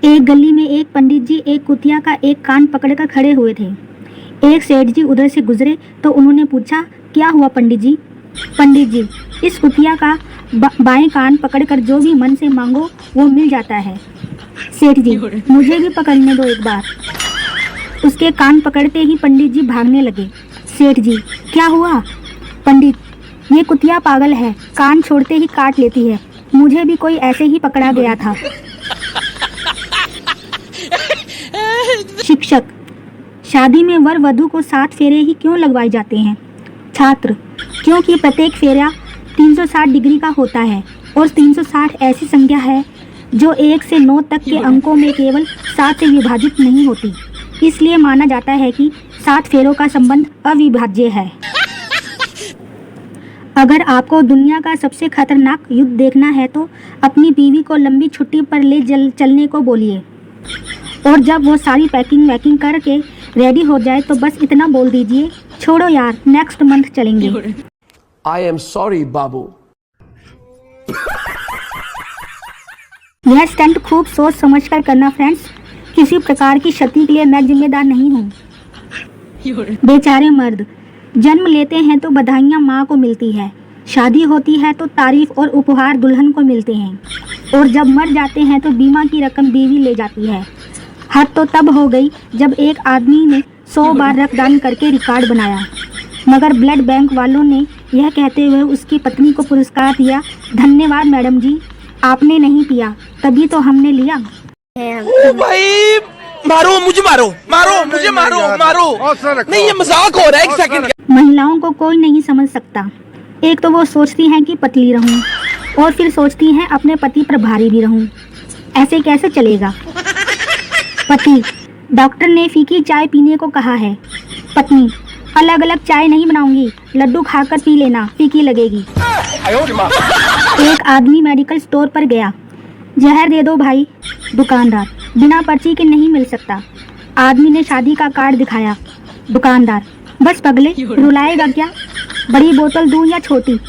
एक गली में एक पंडित जी एक कुतिया का एक कान पकड़कर खड़े हुए थे। एक सेठ जी उधर से गुजरे तो उन्होंने पूछा, क्या हुआ पंडित जी? पंडित जी, इस कुतिया का बाएं कान पकड़कर जो भी मन से मांगो वो मिल जाता है। सेठ जी, मुझे भी पकड़ने दो एक बार। उसके कान पकड़ते ही पंडित जी भागने लगे। सेठ जी, क्या हुआ? पंडित, ये कुतिया पागल है, कान छोड़ते ही काट लेती है। मुझे भी कोई ऐसे ही पकड़ा गया था। शिक्षक, शादी में वर वधू को 7 फेरे ही क्यों लगवाए जाते हैं? छात्र, क्योंकि प्रत्येक फेरा 360 डिग्री का होता है और 360 ऐसी संख्या है जो 1 से 9 तक के अंकों में केवल 7 से विभाजित नहीं होती। इसलिए माना जाता है कि 7 फेरों का संबंध अविभाज्य है। अगर आपको दुनिया का सबसे खतरनाक युद्ध देखना है तो अपनी बीवी को लंबी छुट्टी पर ले चलने को बोलिए और जब वो सारी पैकिंग वैकिंग करके रेडी हो जाए तो बस इतना बोल दीजिए, छोड़ो यार, नेक्स्ट मंथ चलेंगे। I am sorry, बाबू। यह स्टंट खूब सोच समझ कर करना फ्रेंड्स, किसी प्रकार की क्षति के लिए मैं जिम्मेदार नहीं हूँ। बेचारे मर्द, जन्म लेते हैं तो बधाइयाँ माँ को मिलती है, शादी होती है तो तारीफ और उपहार दुल्हन को मिलते हैं, और जब मर जाते हैं तो बीमा की रकम बीवी ले जाती है। हद तो तब हो गई जब एक आदमी ने 100 बार रक्तदान करके रिकॉर्ड बनाया, मगर ब्लड बैंक वालों ने यह कहते हुए उसकी पत्नी को पुरस्कार दिया, धन्यवाद मैडम जी, आपने नहीं पिया तभी तो हमने लिया। ओ भाई, मारो मुझे, मारो मारो मुझे, मारो मारो, नहीं ये मजाक हो रहा है, एक सेकंड। महिलाओं को कोई नहीं समझ सकता। एक तो वो सोचती हैं कि पतली रहूं और फिर सोचती हैं अपने पति पर भारी भी रहूं। ऐसे कैसे चलेगा? पति, डॉक्टर ने फीकी चाय पीने को कहा है। पत्नी, अलग अलग चाय नहीं बनाऊंगी, लड्डू खाकर पी लेना, फीकी लगेगी। एक आदमी मेडिकल स्टोर पर गया, जहर दे दो भाई। दुकानदार, बिना पर्ची के नहीं मिल सकता। आदमी ने शादी का कार्ड दिखाया। दुकानदार, बस पगले, रुलाएगा क्या? बड़ी बोतल दूं या छोटी?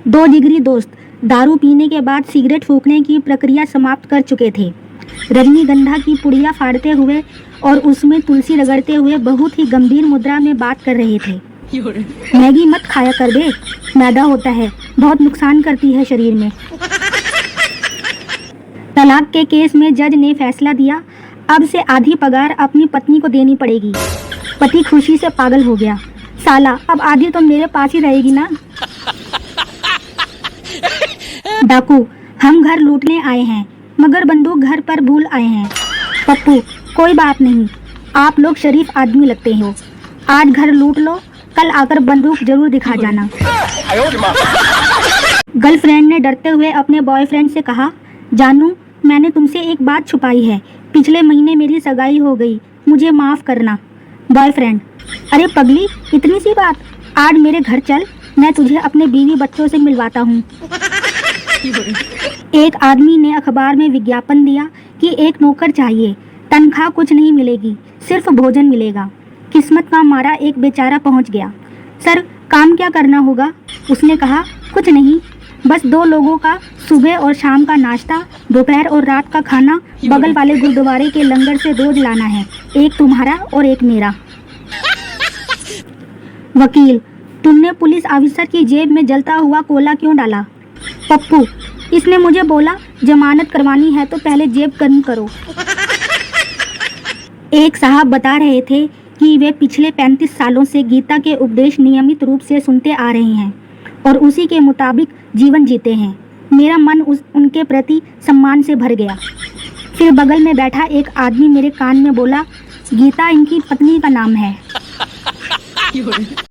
दो जिगरी दोस्त दारू पीने के बाद सिगरेट फूंकने की प्रक्रिया समाप्त कर चुके थे। रजनीगंधा की पुड़िया फाड़ते हुए और उसमें तुलसी रगड़ते हुए बहुत ही गंभीर मुद्रा में बात कर रहे थे। मैगी मत खाया कर बे, मैदा होता है, बहुत नुकसान करती है शरीर में। तलाक के केस में जज ने फैसला दिया, अब से आधी पगार अपनी पत्नी को देनी पड़ेगी। पति खुशी से पागल हो गया, साला अब आधी तो मेरे पास ही रहेगी ना। डाकू, हम घर लूटने आए हैं मगर बंदूक घर पर भूल आए हैं। पप्पू, कोई बात नहीं, आप लोग शरीफ आदमी लगते हो, आज घर लूट लो, कल आकर बंदूक जरूर दिखा जाना। गर्लफ्रेंड ने डरते हुए अपने बॉयफ्रेंड से कहा, जानू, मैंने तुमसे एक बात छुपाई है, पिछले महीने मेरी सगाई हो गई, मुझे माफ़ करना। बॉयफ्रेंड, अरे पगली, इतनी सी बात, आज मेरे घर चल, मैं तुझे अपने बीवी बच्चों से मिलवाता हूँ। एक आदमी ने अखबार में विज्ञापन दिया कि एक नौकर चाहिए, तनख्वाह कुछ नहीं मिलेगी, सिर्फ भोजन मिलेगा। किस्मत का मारा एक बेचारा पहुंच गया। सर, काम क्या करना होगा? उसने कहा, कुछ नहीं, बस 2 लोगों का सुबह और शाम का नाश्ता, दोपहर और रात का खाना बगल वाले गुरुद्वारे के लंगर से रोज लाना है, एक तुम्हारा और एक मेरा। वकील, तुमने पुलिस ऑफिसर की जेब में जलता हुआ कोला क्यों डाला? पप्पू, इसने मुझे बोला जमानत करवानी है तो पहले जेब गर्म करो। एक साहब बता रहे थे कि वे पिछले 35 सालों से गीता के उपदेश नियमित रूप से सुनते आ रहे हैं और उसी के मुताबिक जीवन जीते हैं। मेरा मन उनके प्रति सम्मान से भर गया। फिर बगल में बैठा एक आदमी मेरे कान में बोला, गीता इनकी पत्नी का नाम है।